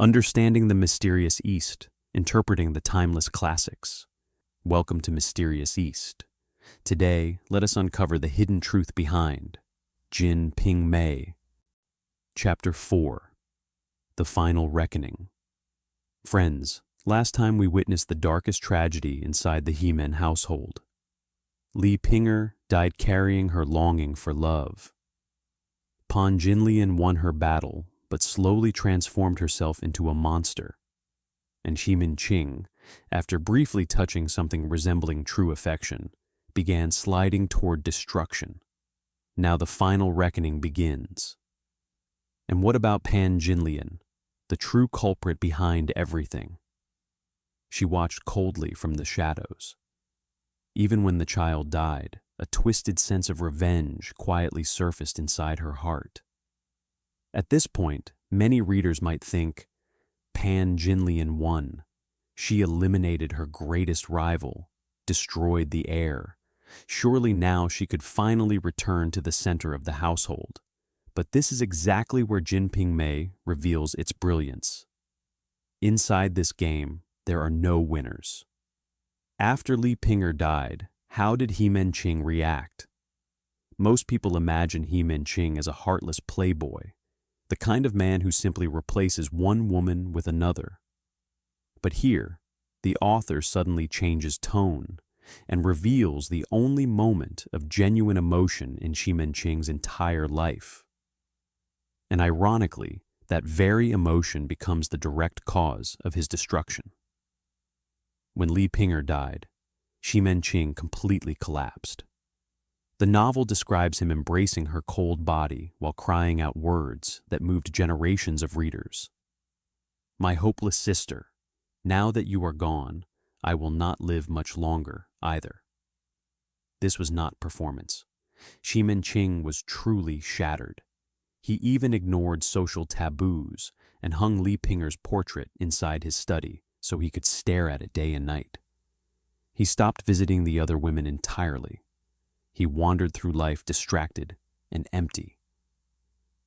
Understanding the mysterious East, interpreting the timeless classics. Welcome to Mysterious East. Today, let us uncover the hidden truth behind Jin Ping Mei. Chapter 4. The Final Reckoning. Friends, last time we witnessed the darkest tragedy inside the He-Men household. Li Pinger died carrying her longing for love. Pan Jinlian won her battle, but slowly transformed herself into a monster. And He-Man Ching, after briefly touching something resembling true affection, began sliding toward destruction. Now the final reckoning begins. And what about Pan Jinlian, the true culprit behind everything? She watched coldly from the shadows. Even when the child died, a twisted sense of revenge quietly surfaced inside her heart. At this point, many readers might think, Pan Jinlian won. She eliminated her greatest rival, destroyed the heir. Surely now she could finally return to the center of the household. But this is exactly where Jin Ping Mei reveals its brilliance. Inside this game, there are no winners. After Li Pinger died, how did He-Man Ching react? Most people imagine He-Man Ching as a heartless playboy, the kind of man who simply replaces one woman with another. But here, the author suddenly changes tone and reveals the only moment of genuine emotion in He-Man Ching's entire life. And ironically, that very emotion becomes the direct cause of his destruction. When Li Pinger died, He-Man Ching completely collapsed. The novel describes him embracing her cold body while crying out words that moved generations of readers. "My hopeless sister, now that you are gone, I will not live much longer either." This was not performance. He-Man Ching was truly shattered. He even ignored social taboos and hung Li Pinger's portrait inside his study so he could stare at it day and night. He stopped visiting the other women entirely. He wandered through life distracted and empty.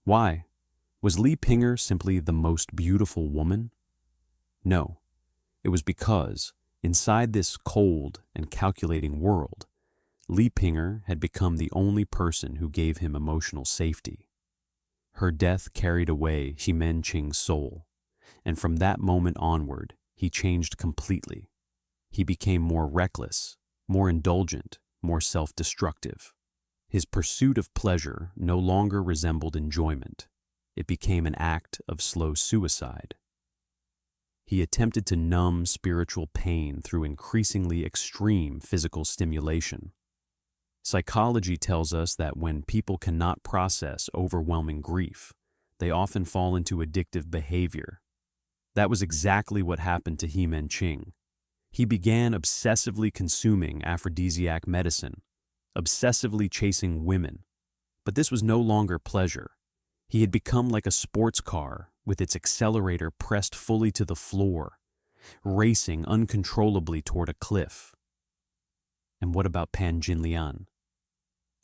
Why? Was Li Pinger simply the most beautiful woman? No. It was because, inside this cold and calculating world, Li Pinger had become the only person who gave him emotional safety. Her death carried away He-Man Ching's soul, and from that moment onward, he changed completely. He became more reckless, more indulgent, more self-destructive. His pursuit of pleasure no longer resembled enjoyment. It became an act of slow suicide. He attempted to numb spiritual pain through increasingly extreme physical stimulation. Psychology tells us that when people cannot process overwhelming grief, they often fall into addictive behavior. That was exactly what happened to He-Man Ching. He began obsessively consuming aphrodisiac medicine, obsessively chasing women. But this was no longer pleasure. He had become like a sports car with its accelerator pressed fully to the floor, racing uncontrollably toward a cliff. And what about Pan Jinlian?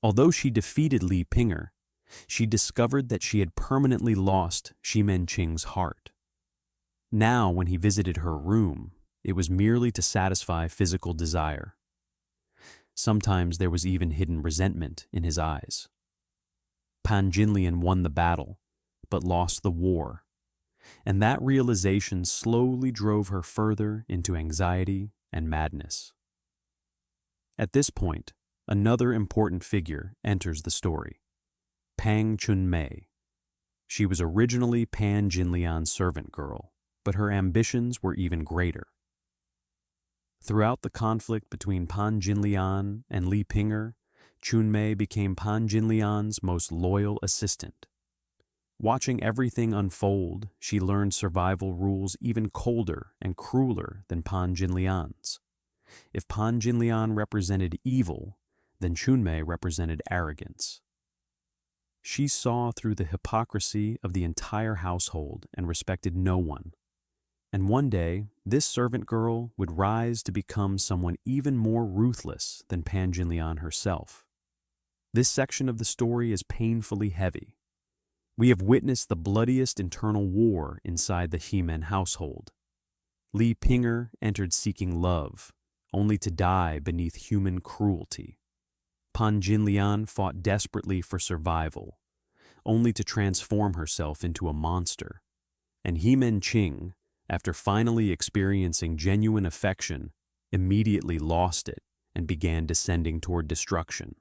Although she defeated Li Pinger, she discovered that she had permanently lost He-Man Ching's heart. Now, when he visited her room, it was merely to satisfy physical desire. Sometimes there was even hidden resentment in his eyes. Pan Jinlian won the battle, but lost the war, and that realization slowly drove her further into anxiety and madness. At this point, another important figure enters the story, Pan Chun-mei. She was originally Pan Jinlian's servant girl, but her ambitions were even greater. Throughout the conflict between Pan Jinlian and Li Pinger, Chun-mei became Pan Jinlian's most loyal assistant. Watching everything unfold, she learned survival rules even colder and crueler than Pan Jinlian's. If Pan Jinlian represented evil, then Chun-mei represented arrogance. She saw through the hypocrisy of the entire household and respected no one. And one day, this servant girl would rise to become someone even more ruthless than Pan Jinlian herself. This section of the story is painfully heavy. We have witnessed the bloodiest internal war inside the He-Man household. Li Ping'er entered seeking love, only to die beneath human cruelty. Pan Jinlian fought desperately for survival, only to transform herself into a monster. And He-Man Qing, after finally experiencing genuine affection, immediately lost it and began descending toward destruction.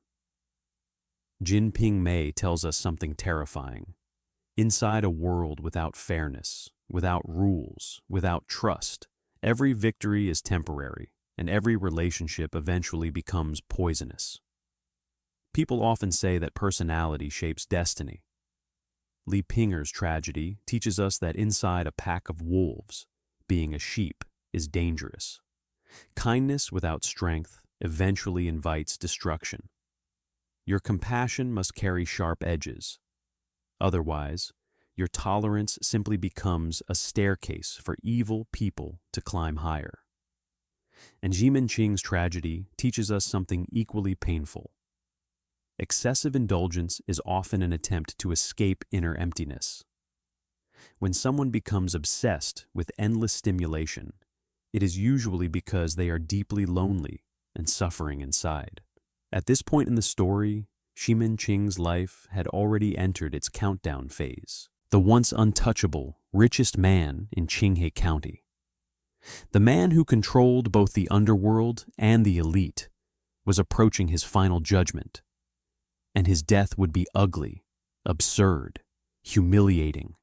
Jin Ping Mei tells us something terrifying. Inside a world without fairness, without rules, without trust, every victory is temporary, and every relationship eventually becomes poisonous. People often say that personality shapes destiny. Li Ping'er's tragedy teaches us that inside a pack of wolves, being a sheep is dangerous. Kindness without strength eventually invites destruction. Your compassion must carry sharp edges. Otherwise, your tolerance simply becomes a staircase for evil people to climb higher. And Ji-Men Qing's tragedy teaches us something equally painful. Excessive indulgence is often an attempt to escape inner emptiness. When someone becomes obsessed with endless stimulation, it is usually because they are deeply lonely and suffering inside. At this point in the story, Ji-Men Qing's life had already entered its countdown phase. The once untouchable, richest man in Qinghe County. The man who controlled both the underworld and the elite was approaching his final judgment, and his death would be ugly, absurd, humiliating.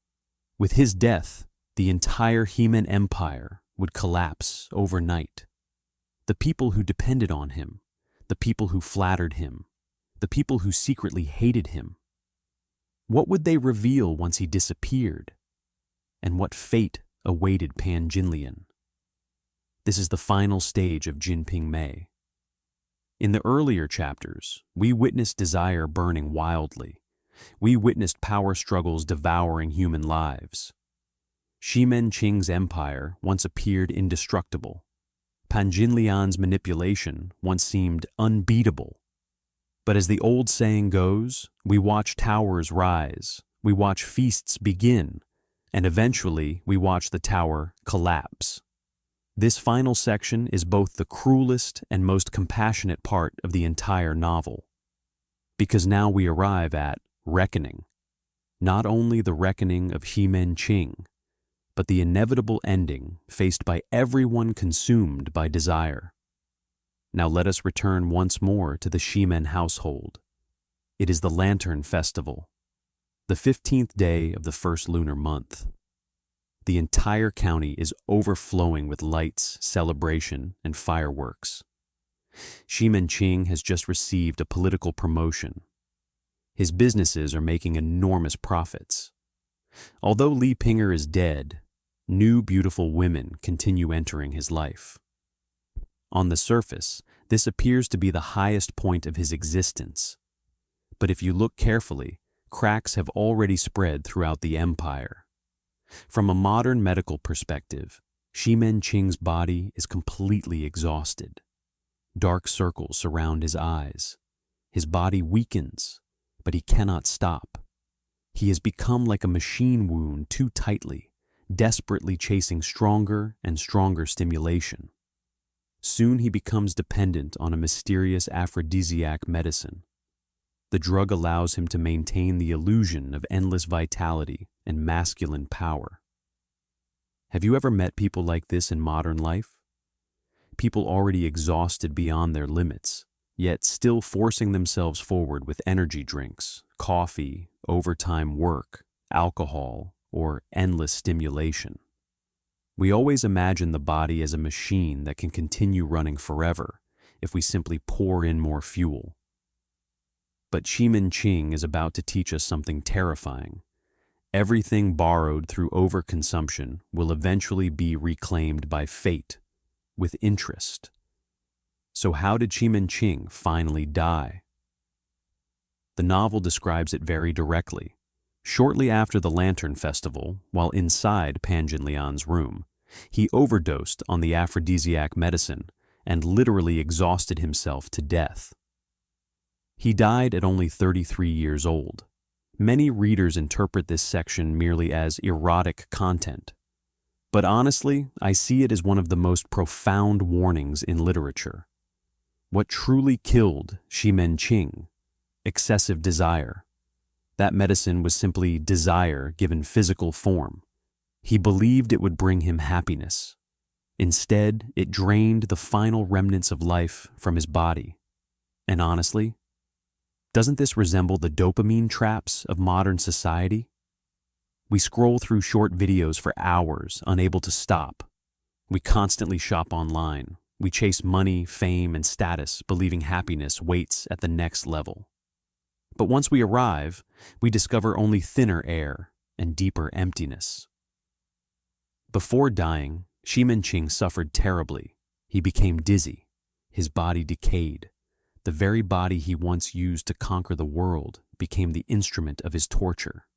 With his death, the entire He-Man Empire would collapse overnight. The people who depended on him, the people who flattered him, the people who secretly hated him. What would they reveal once he disappeared? And what fate awaited Pan Jinlian? This is the final stage of Jin Ping Mei. In the earlier chapters, we witnessed desire burning wildly. We witnessed power struggles devouring human lives. Ji-Men Qing's empire once appeared indestructible. Pan Jinlian's manipulation once seemed unbeatable. But as the old saying goes, we watch towers rise, we watch feasts begin, and eventually we watch the tower collapse. This final section is both the cruelest and most compassionate part of the entire novel. Because now we arrive at reckoning. Not only the reckoning of Ji-Men Qing, but the inevitable ending faced by everyone consumed by desire. Now let us return once more to the Ji-Men household. It is the Lantern Festival, the 15th day of the first lunar month. The entire county is overflowing with lights, celebration, and fireworks. Ji-Men Qing has just received a political promotion. His businesses are making enormous profits. Although Li Ping'er is dead, new beautiful women continue entering his life. On the surface, this appears to be the highest point of his existence. But if you look carefully, cracks have already spread throughout the empire. From a modern medical perspective, Ji-Men Qing's body is completely exhausted. Dark circles surround his eyes. His body weakens, but he cannot stop. He has become like a machine wound too tightly, desperately chasing stronger and stronger stimulation. Soon he becomes dependent on a mysterious aphrodisiac medicine. The drug allows him to maintain the illusion of endless vitality and masculine power. Have you ever met people like this in modern life? People already exhausted beyond their limits, yet still forcing themselves forward with energy drinks, coffee, overtime work, alcohol, or endless stimulation. We always imagine the body as a machine that can continue running forever if we simply pour in more fuel. But Ji-Men Qing is about to teach us something terrifying. Everything borrowed through overconsumption will eventually be reclaimed by fate, with interest. So how did Ji-Men Qing finally die? The novel describes it very directly. Shortly after the Lantern Festival, while inside Pan Jinlian's room, he overdosed on the aphrodisiac medicine and literally exhausted himself to death. He died at only 33 years old, Many readers interpret this section merely as erotic content. But honestly, I see it as one of the most profound warnings in literature. What truly killed Xi Menqing? Excessive desire. That medicine was simply desire given physical form. He believed it would bring him happiness. Instead, it drained the final remnants of life from his body. And honestly, doesn't this resemble the dopamine traps of modern society? We scroll through short videos for hours, unable to stop. We constantly shop online. We chase money, fame, and status, believing happiness waits at the next level. But once we arrive, we discover only thinner air and deeper emptiness. Before dying, Xi Menqing suffered terribly. He became dizzy. His body decayed. The very body he once used to conquer the world became the instrument of his torture.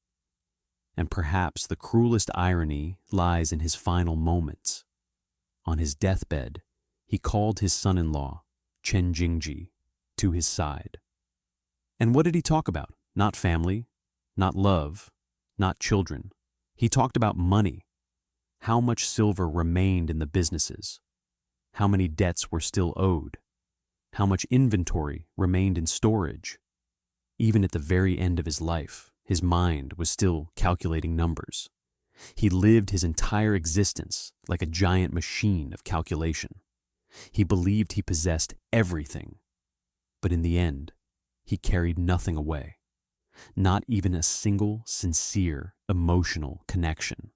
And perhaps the cruelest irony lies in his final moments. On his deathbed, he called his son-in-law, Chen Jingji, to his side. And what did he talk about? Not family, not love, not children. He talked about money. How much silver remained in the businesses? How many debts were still owed? How much inventory remained in storage? Even at the very end of his life, his mind was still calculating numbers. He lived his entire existence like a giant machine of calculation. He believed he possessed everything, but in the end, he carried nothing away, not even a single sincere emotional connection.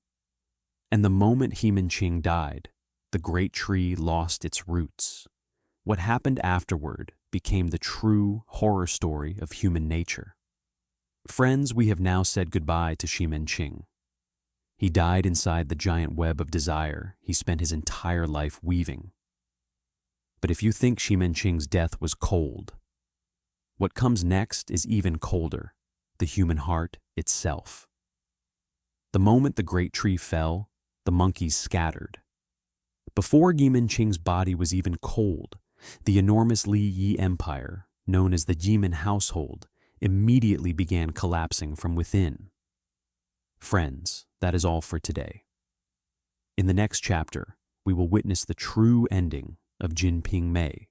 And the moment Xi Menqing died, the great tree lost its roots. What happened afterward became the true horror story of human nature. Friends, we have now said goodbye to Xi Menqing. He died inside the giant web of desire he spent his entire life weaving. But if you think Xi Menqing's death was cold, what comes next is even colder, the human heart itself. The moment the great tree fell, the monkeys scattered. Before Xi Menqing's body was even cold, the enormous Li Yi Empire, known as the Yimin household, immediately began collapsing from within. Friends, that is all for today. In the next chapter, we will witness the true ending of Jin Ping Mei,